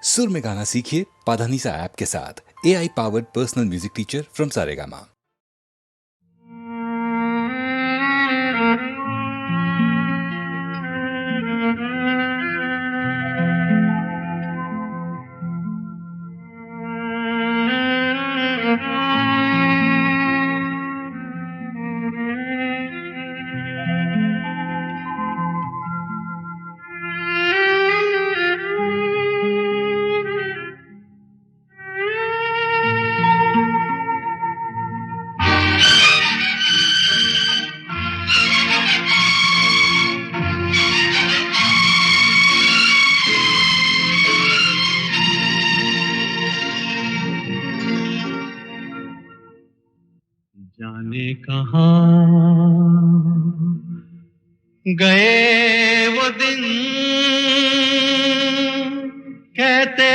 सुर में गाना सीखिए पाधानीसा ऐप के साथ। AI powered personal music teacher from Saregama. जाने कहाँ गए वो दिन, कहते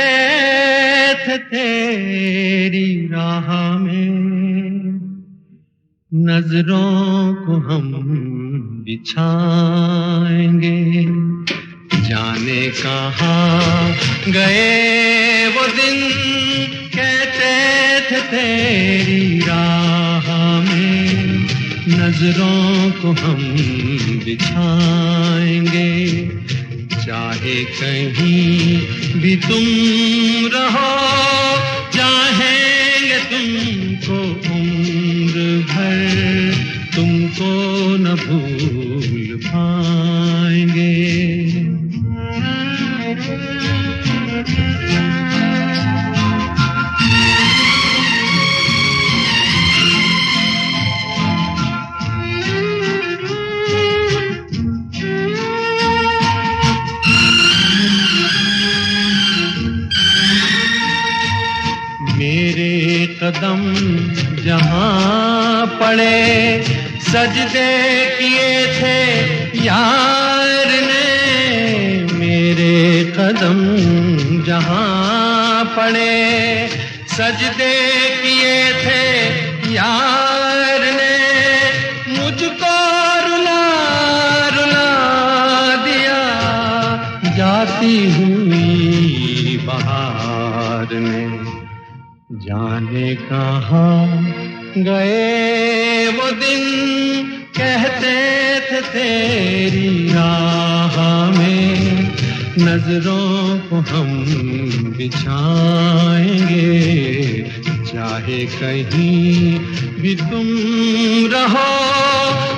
थे तेरी राह में नजरों को हम बिछाएंगे। जाने कहाँ गए वो दिन, कहते थे तेरी राह में नजरों को हम बिछाएंगे। चाहे कहीं भी तुम रहो, चाहेंगे तुमको उम्र भर, तुमको न भूल पाएंगे। मेरे कदम जहाँ पड़े, सजदे किए थे यार ने। मेरे कदम जहाँ पड़े, सजदे किए थे यार ने। मुझको रुला रुला दिया जाती हुई बहार ने। जाने कहाँ गए वो दिन, कहते थे तेरी राह में नजरों को हम बिछाएंगे। चाहे कहीं भी तुम रहो,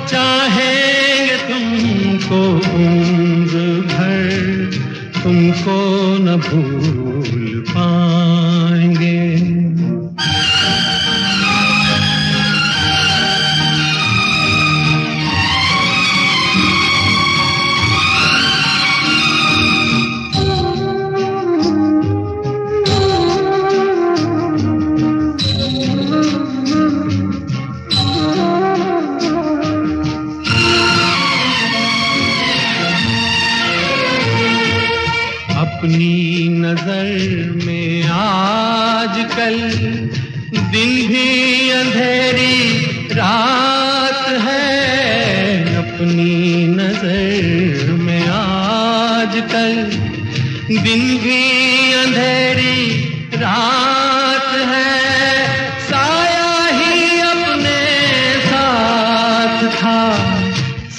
चाहेंगे तुमको उम्र भर, तुमको न भूल पाएंगे। अपनी नजर में आजकल दिन भी अंधेरी रात है। अपनी नजर में आजकल दिन भी अंधेरी रात है। साया ही अपने साथ था,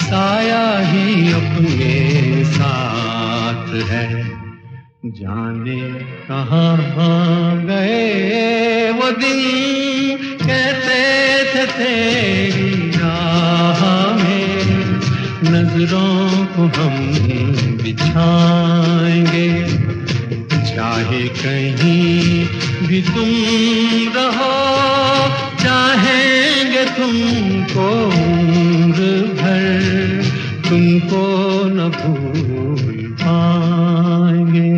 साया ही अपने साथ है। जाने कहाँ गए वो दिन, कहते थे तेरी राह में नजरों को हम बिछाएंगे। चाहे कहीं भी तुम रहो, चाहेंगे तुमको उम्र भर, तुमको न भूल पाएंगे।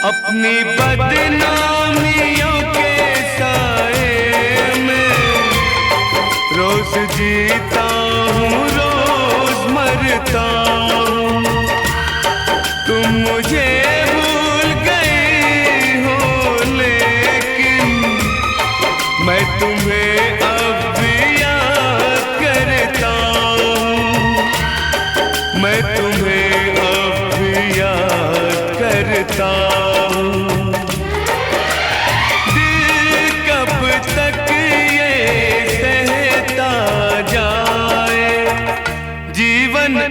अपनी बदनामियों के साए में रोज जीता हूँ, रोज मरता हूँ। तुम मुझे भूल गई हो, लेकिन मैं तुम्हें अब भी याद करता हूँ। मैं तुम्हें अब भी याद करता हूँ।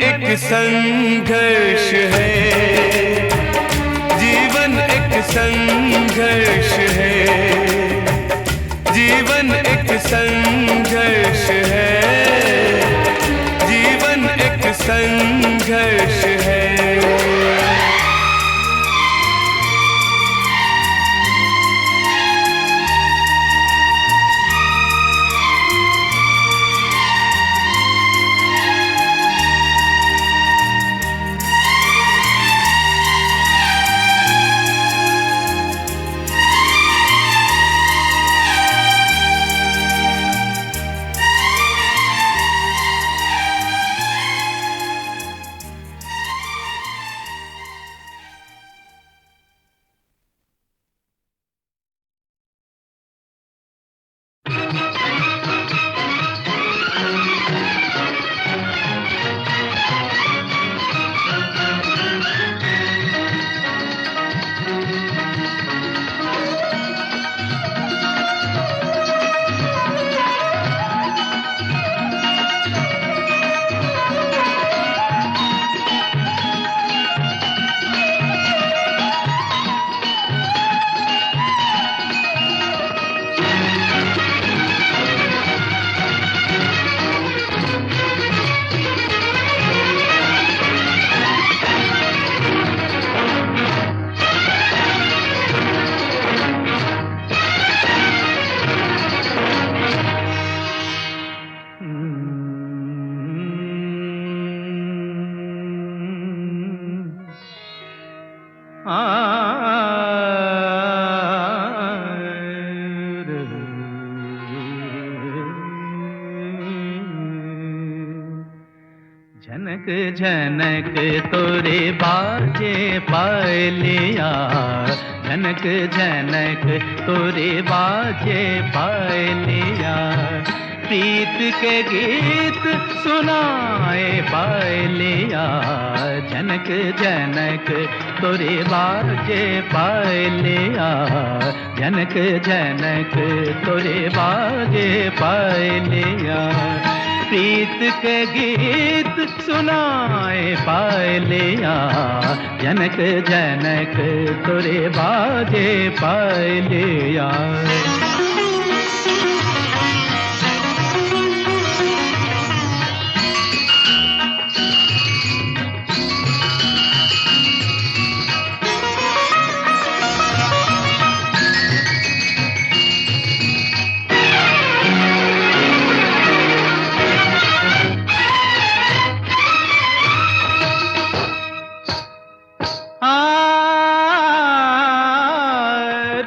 एक संघर्ष है, जीवन एक संघर्ष है, जीवन एक संघर्ष है, जीवन एक संघर्ष है। झनक झनक तोरे बाजे पायलिया, झनक झनक तोरे बाजे पायलिया, प्रीत के गीत सुनाए पायलिया, झनक झनक तोरे बाजे पायलिया, झनक झनक तोरे बाजे पायलिया, प्रीत के गीत सुनाए पायलिया, जनक जनक तोरे बाजे पायलिया।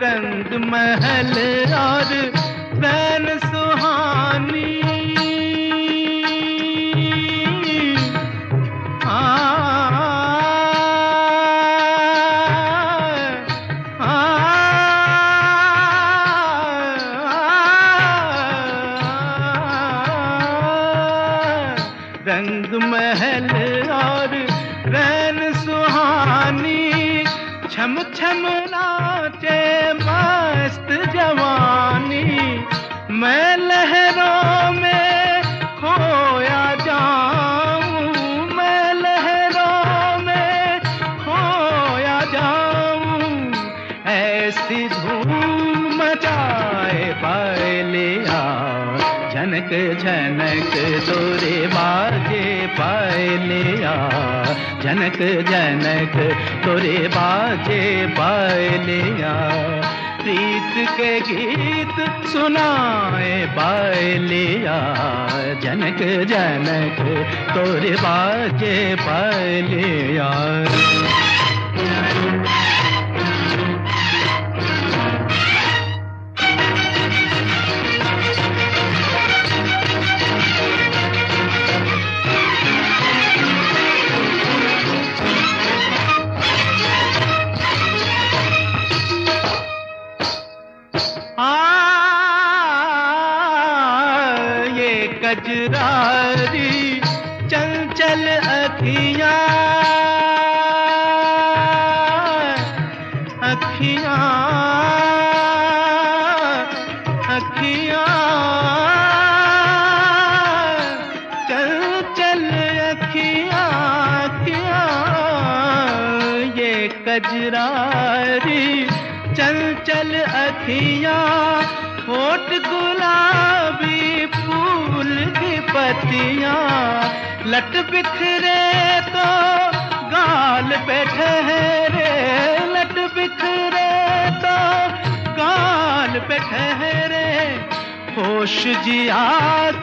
रंग महल और बैन सुहानी, रंग महल और रैन सुहानी, छम छम नाचे मस्त जवानी, मैं लहरों में खोया जाऊं, मैं लहरों में खोया जाऊं, ऐसी धूम मचाए पाए पायलिया झनक झनक तोरे बाजे पायलिया झनक झनक तोरे बाजे पायलिया प्रीत के गीत सुनाए पायलिया झनक झनक तोरे बाजे पायलिया कजरारी चंचल अखियां अखियां अखियां चंचल अखियां अखियां ये कजरारी चंचल अखियां होठ गुलाबी फूल की पत्तियां लट बिखरे तो गाल पे ठहरे लट बिखरे तो गाल पे ठहरे होश जिया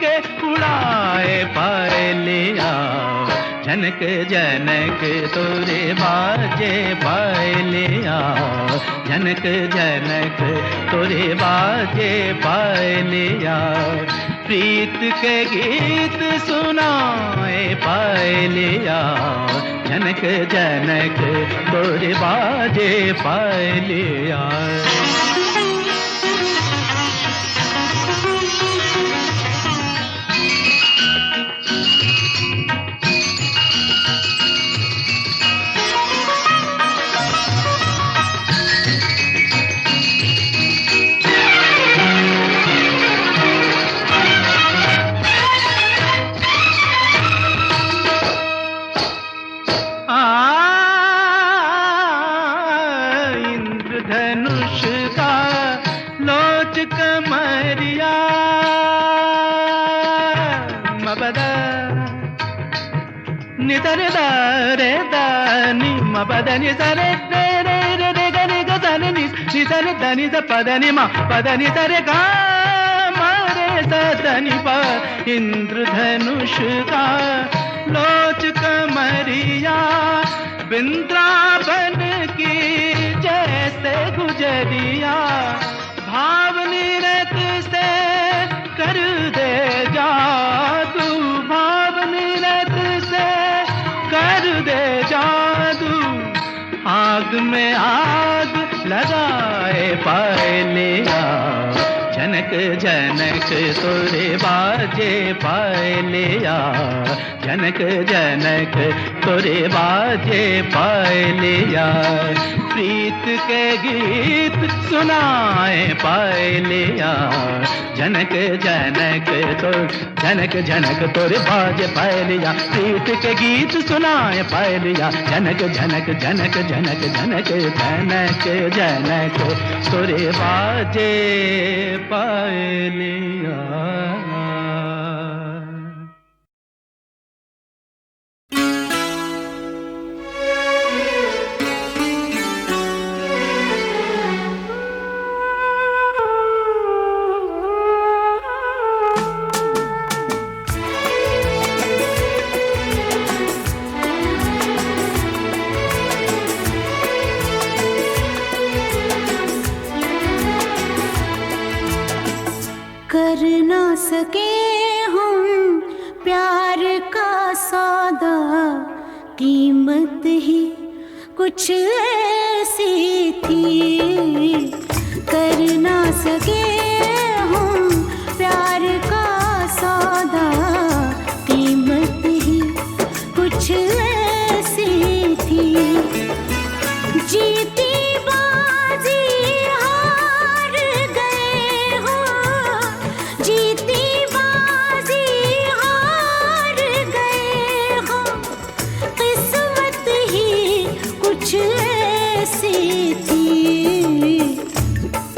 के उड़ाए पायलिया झनक झनक तोरे बाजे पायलिया झनक झनक तोरे बाजे पायलिया प्रीत के गीत सुनाए पायलिया झनक झनक तोरे बाजे पायलिया धनुष का लोच कमरिया मबदा नितरे दारे दानी मबदा नितरे रे रे रे रे गरे गदानी नितरे दानी द पदनी मा पदनी तरे गा मारे सदनी पा इंद्रधनुष का लोच कमरिया वृंदावन की जैसे गुजरिया भावनी रत से कर दे जादू भावनी रत से कर दे जादू आग में आग लगाए पायलिया झनक झनक तोरे बाजे पायलिया झनक झनक तोरे बाजे पायलिया प्रीत के गीत सुनाए पायलिया झनक झनक तो झनक झनक तोरे बाजे पायलिया प्रीत के गीत सुनाए पायलिया झनक झनक झनक झनक झनक झनक झनक तोरे बाजे पायलिया कर ना सके हम प्यार का सौदा कीमत ही कुछ ऐसी थी कर ना सके हम प्यार का सौदा कीमत ही कुछ ऐसी थी जीती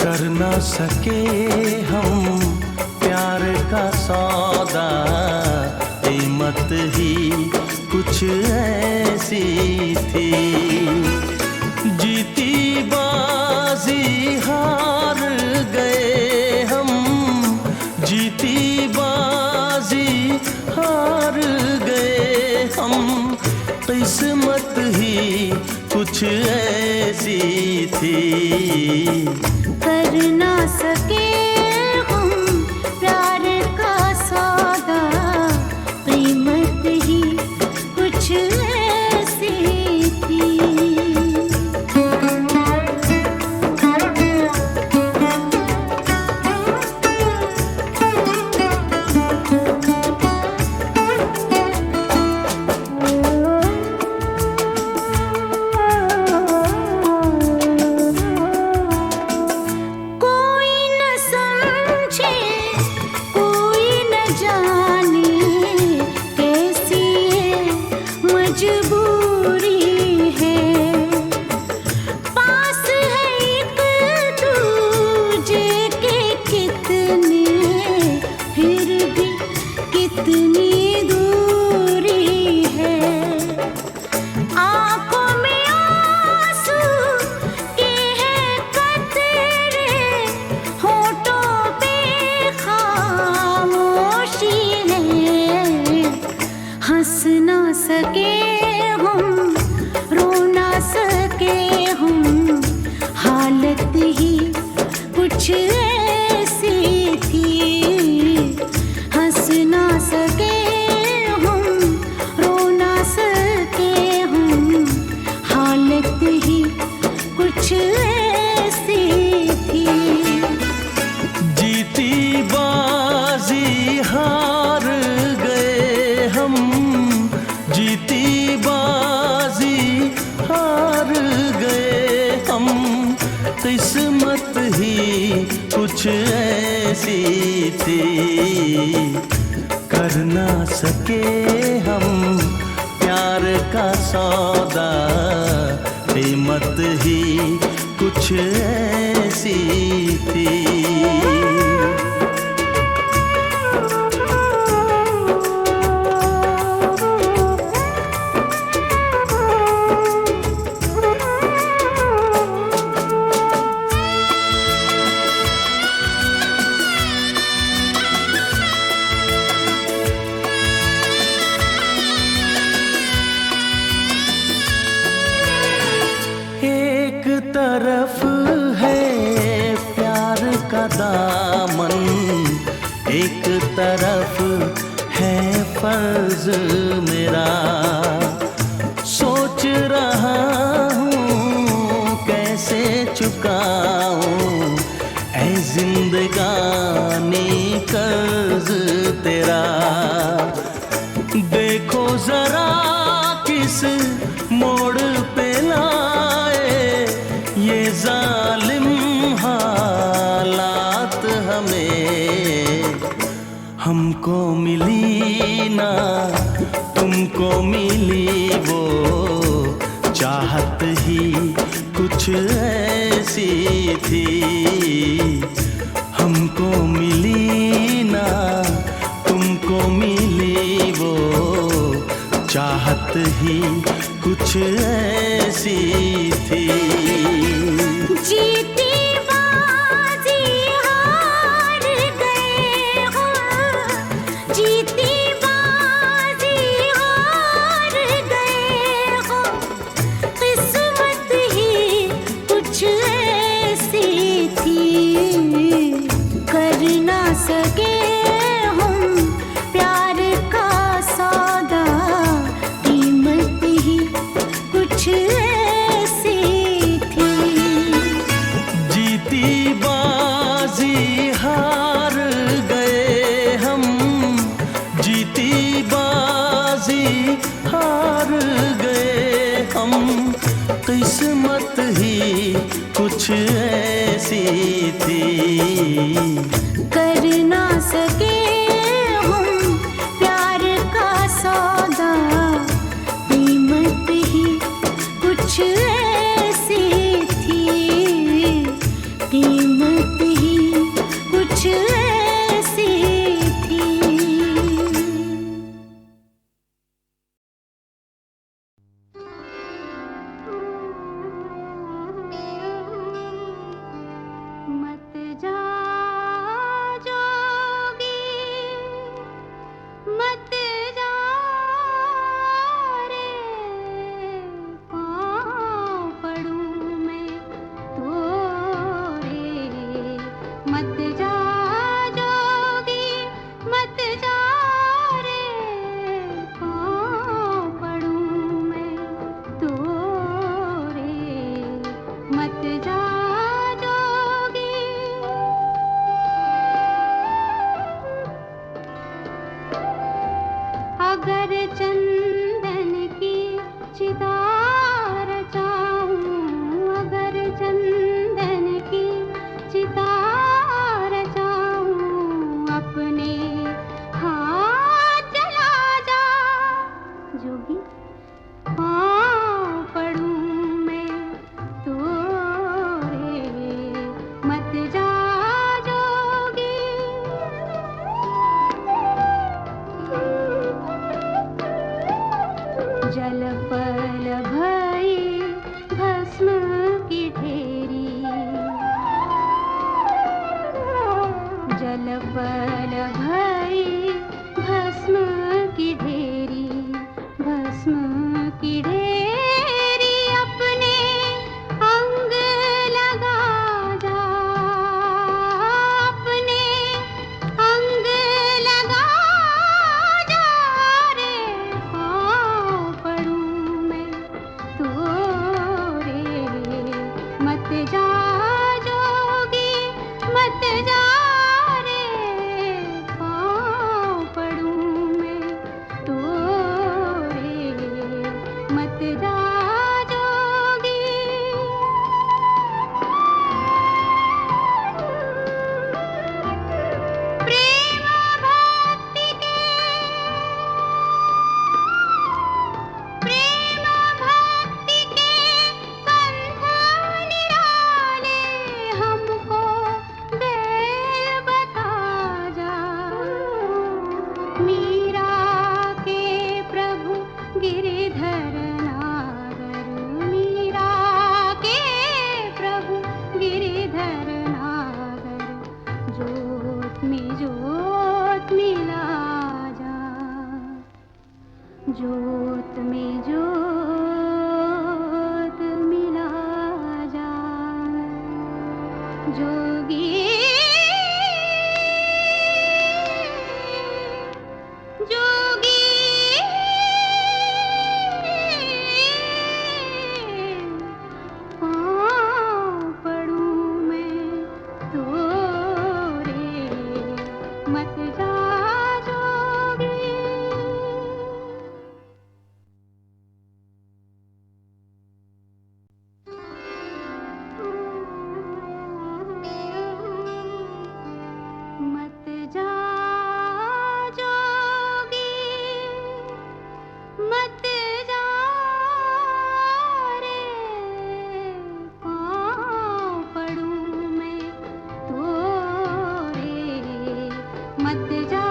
कर ना सके हम सौदा, कीमत ही कुछ ऐसी थी। जीती बाजी हार गए हम, जीती बाजी हार गए हम, किस्मत ही कुछ ऐसी थी। कर ना सके हम प्यार का सौदा, कीमत ही कुछ ऐसी थी। हंस ना सके हम, रो ना सके हम, हालत ही कुछ ऐसी थी। हंस ना सके हम, रो ना सके हम, हालत ही कुछ ऐसी थी। जीती बाजी हार गए हम, जीती बाजी हार गए हम, किस्मत ही कुछ ऐसी थी। कर ना सके हम प्यार का सौदा, कीमत ही कुछ ऐसी थी। एक तरफ है प्यार का दामन, एक तरफ है फर्ज मेरा। सोच रहा हूँ कैसे चुकाऊं ऐ जिंदगानी कर्ज तेरा। देखो जरा किस मोड़ पे लाए ये जालिम हालात हमें। हमको मिली ना तुमको मिली वो चाहत ही कुछ ऐसी थी। हमको मिली ना तुमको मिली वो चाहत ही कुछ ऐसी थी। जीती बाजी हार गए हो, जीती बाजी हार गए हो, किस्मत ही कुछ ऐसी थी। कर ना सके हम प्यार का सौदा, कीमत ही कुछ ऐसी थी। जीती बाजी हार गए हम, जीती बाजी हार गए हम, किस्मत ही कुछ ऐसी थी। कर ना सके हम प्यार का सौदा, कीमत ही कुछ ऐसी थी। कीमत ही कुछ ऐसी थी। अगर चंदन की चिता रचाऊं, अगर चंदन की चिता रचाऊं, अपने हाथ जला जा जोगी, पाँव पड़ूं मैं तोरे, मत जा जोगी। जल पल भई भस्म की ढेरी, जल पल भई भस्म की ढेरी, भस्म की ढेरी, अपने अंग लगा जा, अपने अंग लगा जा रे, पाँव पड़ूं मैं तोरे, मत जा जोगी, मत जा रे, पाँव पड़ूं मैं तोरे, मत जा जोगी। प्रेम भक्ति के, प्रेम भक्ति के पंथ निराले, हमको बेल बता जा। मीरा के प्रभु गिरिधर नागर, मीरा के प्रभु गिरिधर नागर, जोत में जोत मिला जा, जोत में जोत मिला जा जोगी, जोगी। पाँव पड़ूं मैं तोरे, मत जा जोगी। मत जा जोगी, मत जा रे, पाँव पड़ूं मैं तोरे, मत जा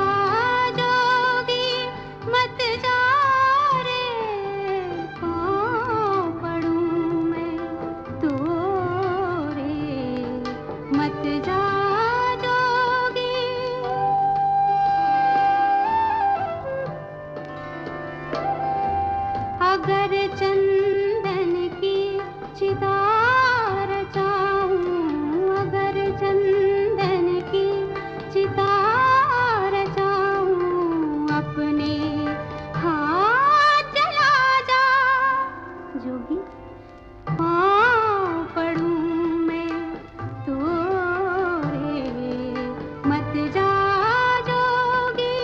जोगी, मत जा रे, पाँव पड़ूं मैं तोरे, मत जा जोगी। अगर चंदन की चिता रचाऊं, अगर चंदन की चिता रचाऊं, अपने हाथ जला जा जोगी, पाँव पड़ूं मैं तोरे, मत जा जोगी।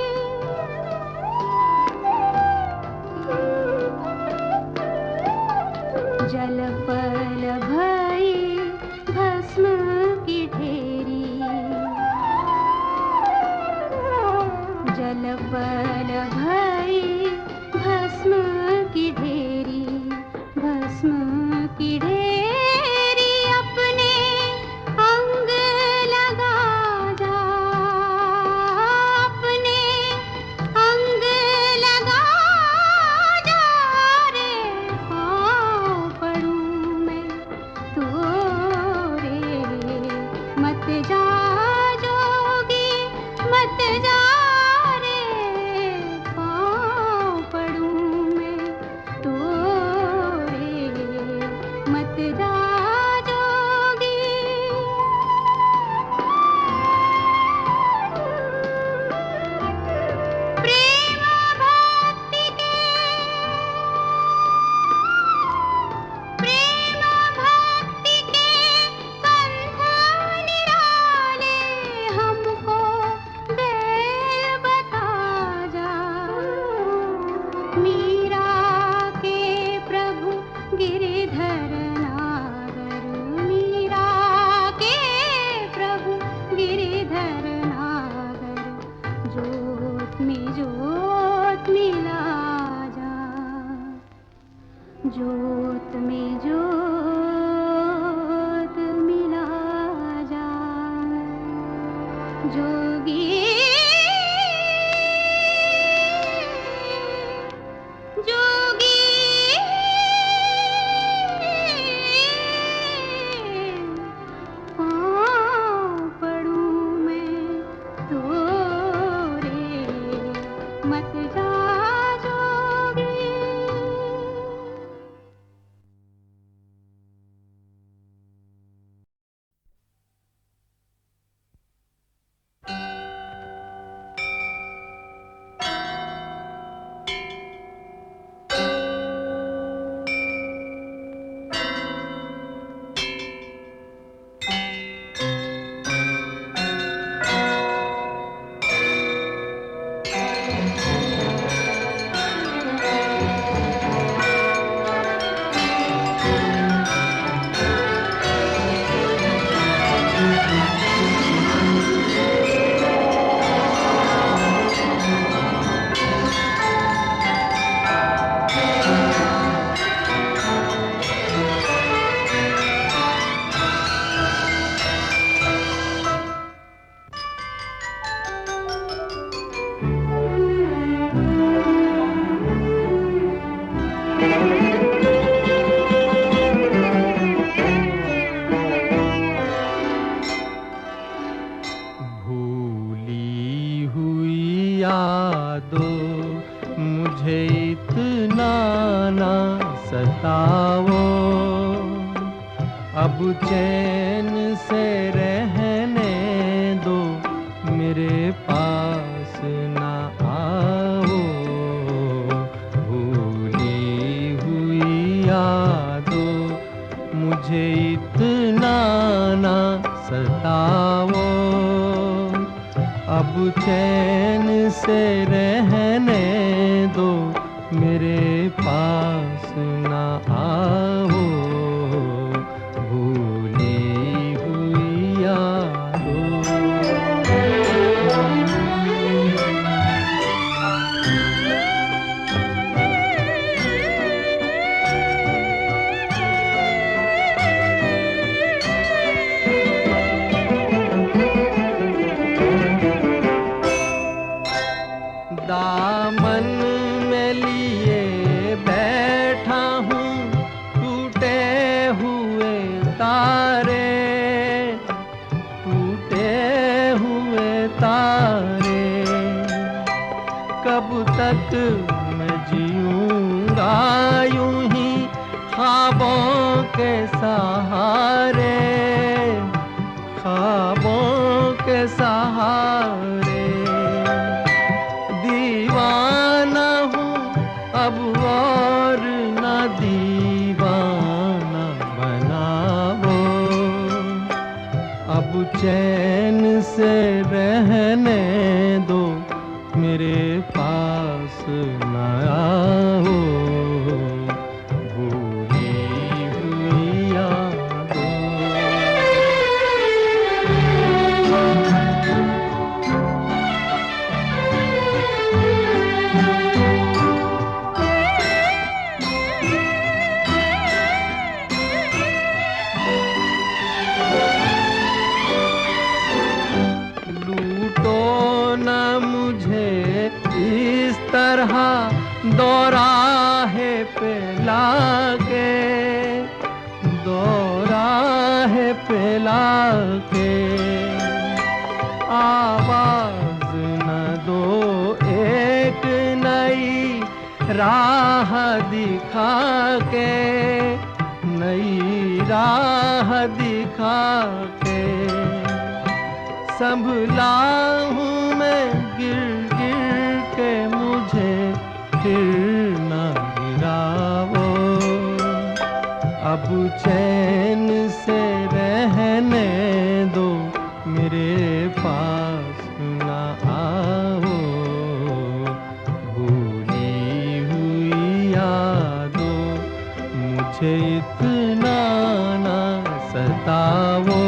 में जोत मिला जा, जोत में जोत मिला जा, जोगी जोगी पाँव पड़ूं मैं तोरे, मत जा जोगी। सताओ, अब चैन से रहने दो, मेरे पास ना आओ। भूली हुई यादों मुझे इतना ना सताओ, अब चैन से रहने दो, मेरे पास ना आओ। भूली हुई यादों। दामन में लिए बैठा हूँ टूटे हुए तारे, टूटे हुए तारे। कब तक मैं जीऊँगा यूं ही ख्वाबों के सहारे, ख्वाबों के सहारे। दीवाना हूँ अब और न दीवाना बनाओ, अब चैन से रहने दो, मेरे पास न आओ। भूली हुई यादों। लूटो न मुझे इस तरह दोराहे पे लाके, दोराहे पे लाके। आवाज न दो एक नई राह दिखा के, नई राह दिखा के। संभला हूँ मैं गिर गिर के, मुझे फिर न गिराओ, अब चैन से रहने दो, मेरे पास न आओ। भूली हुई यादों मुझे इतना न सताओ,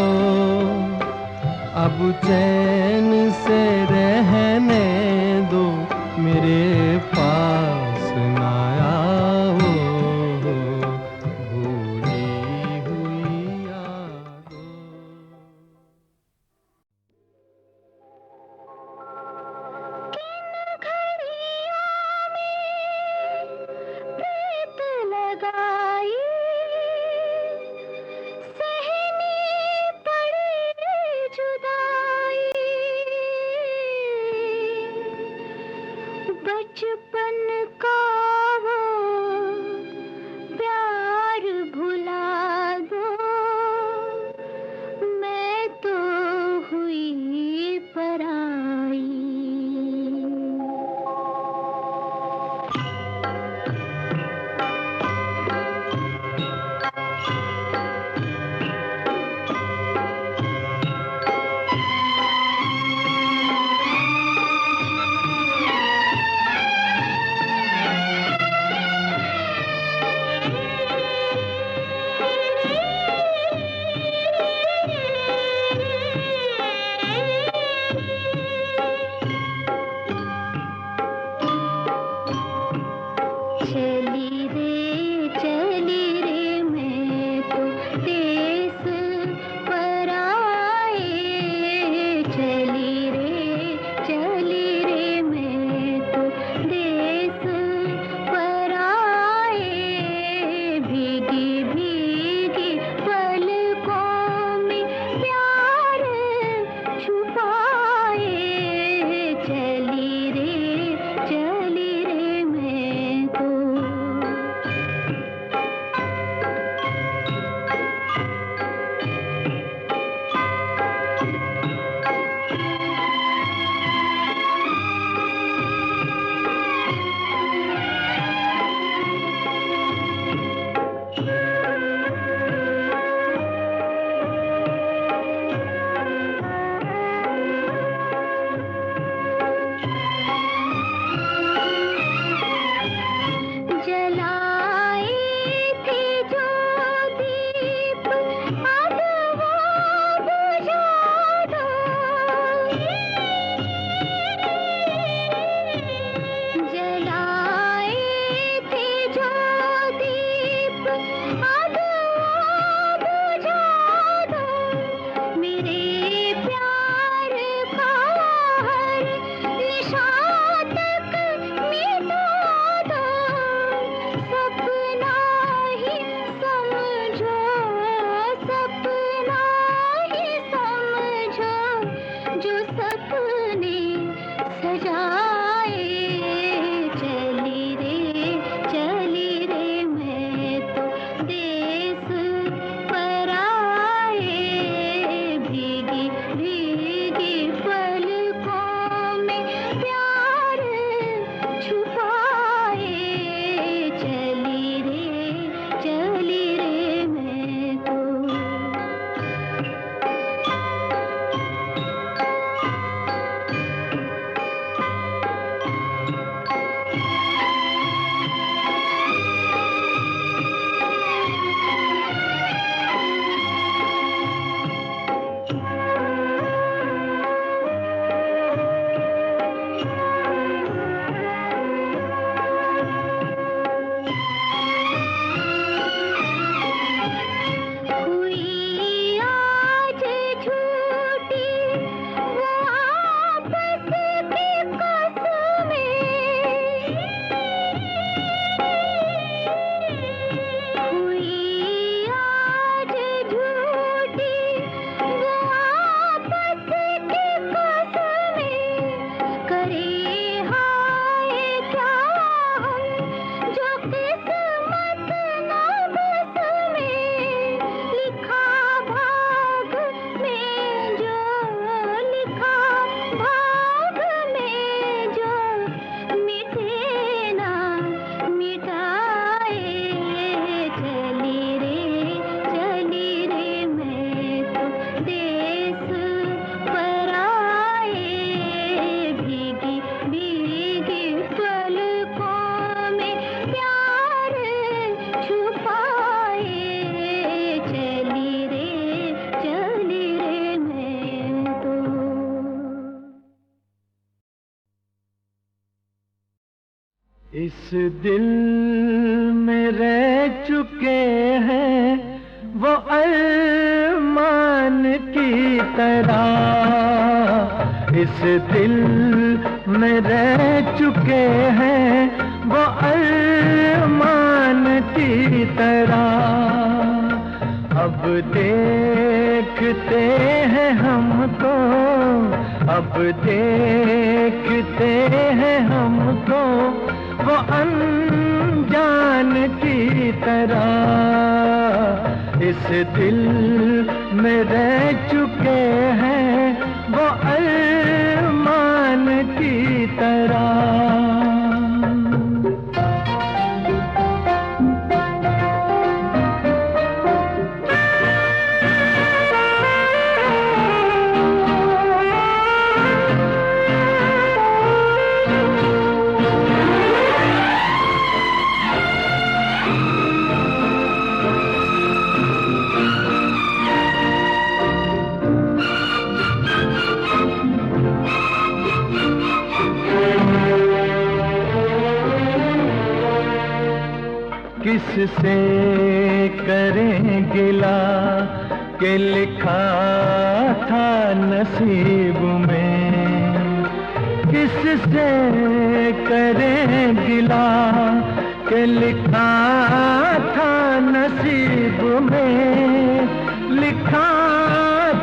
अब चैन से रहने दो, बचपन का वो प्यार भुला दो, मैं तो हुई पराई। चली रे मैं तो देश पराए, चली रे मैं तो देश पराए। भीगी भीगी पलकों में प्यार छुपाए, चली रे मैं तो। इस दिल में रह चुके हैं वो अरमान की तरह, इस दिल में रह चुके हैं वो अरमान की तरह। अब देखते हैं हमको अब देखते हैं हमको वो अनजान की तरह, इस दिल में रह चुके हैं वो अरमान की तरह। किससे करें गिला के लिखा था नसीब में, किससे करें गिला के लिखा था नसीब में, लिखा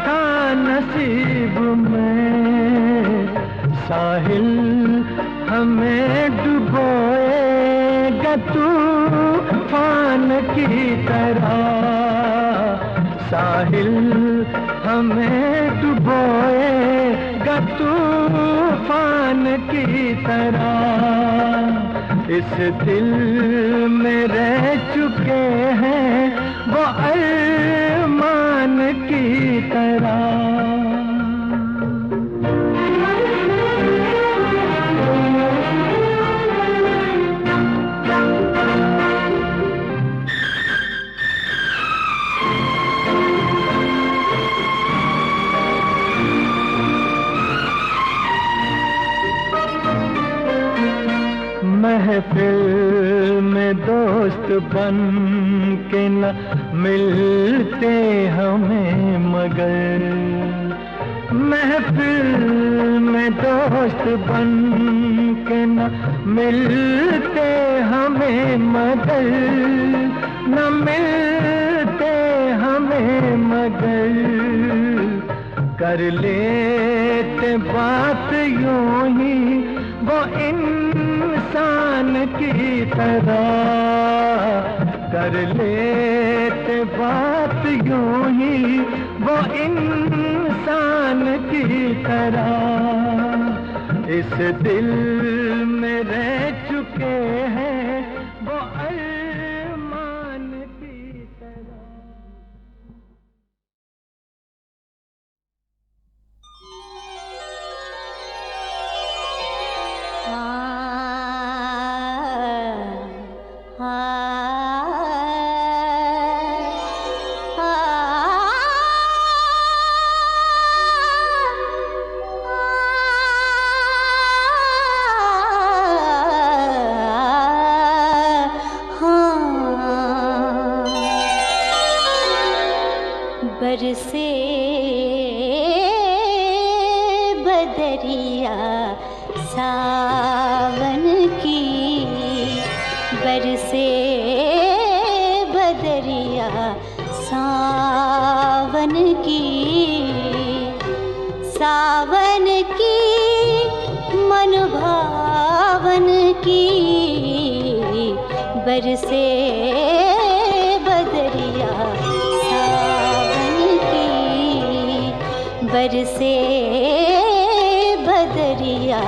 था नसीब में। साहिल हमें डुबोएगा तूफान की तरह, साहिल हमें डुबोएगा तूफान की तरह। इस दिल में रह चुके हैं वो अरमान की तरह। महफिल में दोस्त बन के न मिलते हमें मगर, महफिल में दोस्त बन के न मिलते हमें मगर, न मिलते हमें मगर। कर लेते बात यूं ही वो इंसान की तरह, कर लेते बात यूं ही वो इंसान की तरह। इस दिल में रह चुके हैं वो अरमान की तरह। बरसे बदरिया सावन की, बरसे बदरिया सावन की, सावन की मन भावन की, बरसे बदरिया बरसे बदरिया।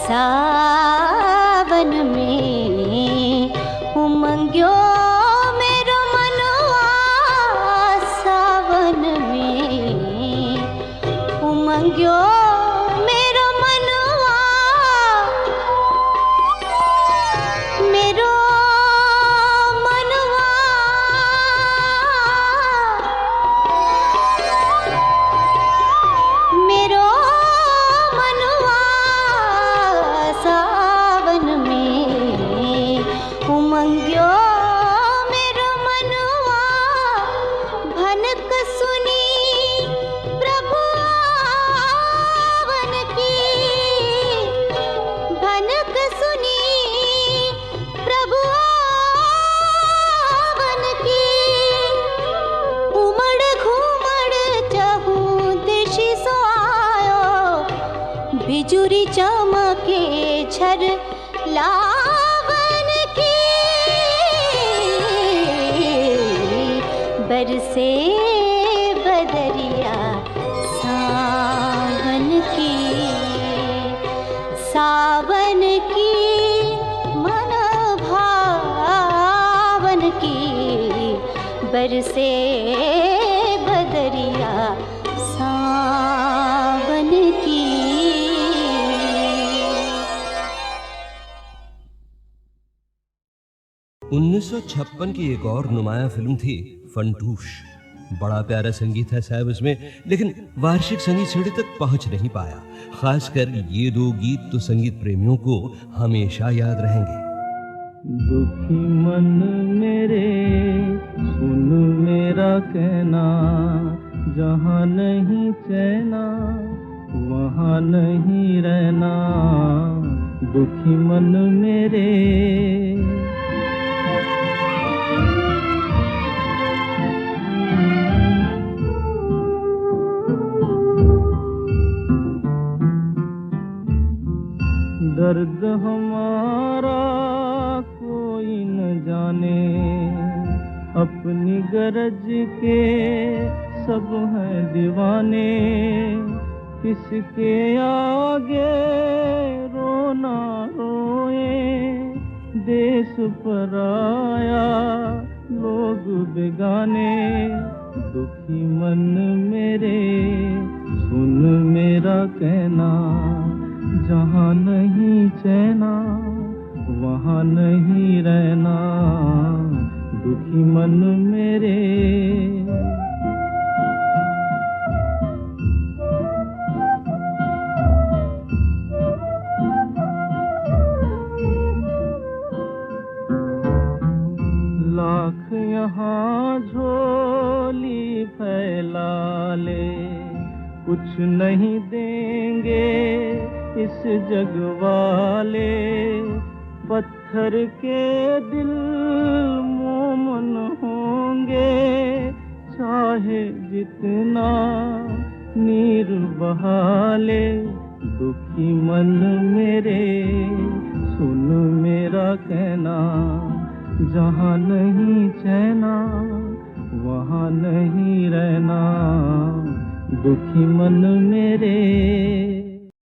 सावन में उमंग्यो मेरो मनवा, सावन में उमंग्यो मेरो मनवा, मेरो मनवा, मेरो मनवा। सावन में उमंग्यो मेरो मनवा, भनक सुनी प्रभु आवन की, भनक सुनी बरसे बदरिया सावन की मन भावन की बरसे बदरिया सावन की। 1956 की एक और नुमाया फिल्म थी फंटूश। बड़ा प्यारा संगीत है साहब इसमें, लेकिन वार्षिक संगीत सीढ़ी तक पहुंच नहीं पाया। खासकर ये दो गीत तो संगीत प्रेमियों को हमेशा याद रहेंगे। दुखी मन मेरे सुन मेरा कहना, जहाँ नहीं चैना वहाँ नहीं रहना। दुखी मन मेरे दर्द हमारा कोई न जाने, अपनी गरज के सब हैं दीवाने। किसके आगे रोना रोए, देश पराया लोग बेगाने। दुखी मन मेरे सुन मेरा कहना, जहाँ नहीं चैना वहाँ नहीं रहना। दुखी मन मेरे लाख यहाँ झोली फैला ले, कुछ नहीं देंगे इस जग वाले। पत्थर के दिल मोमन होंगे, चाहे जितना नीर बहा ले। दुखी मन मेरे सुन मेरा कहना, जहाँ नहीं चैना वहाँ नहीं रहना। दुखी मन मेरे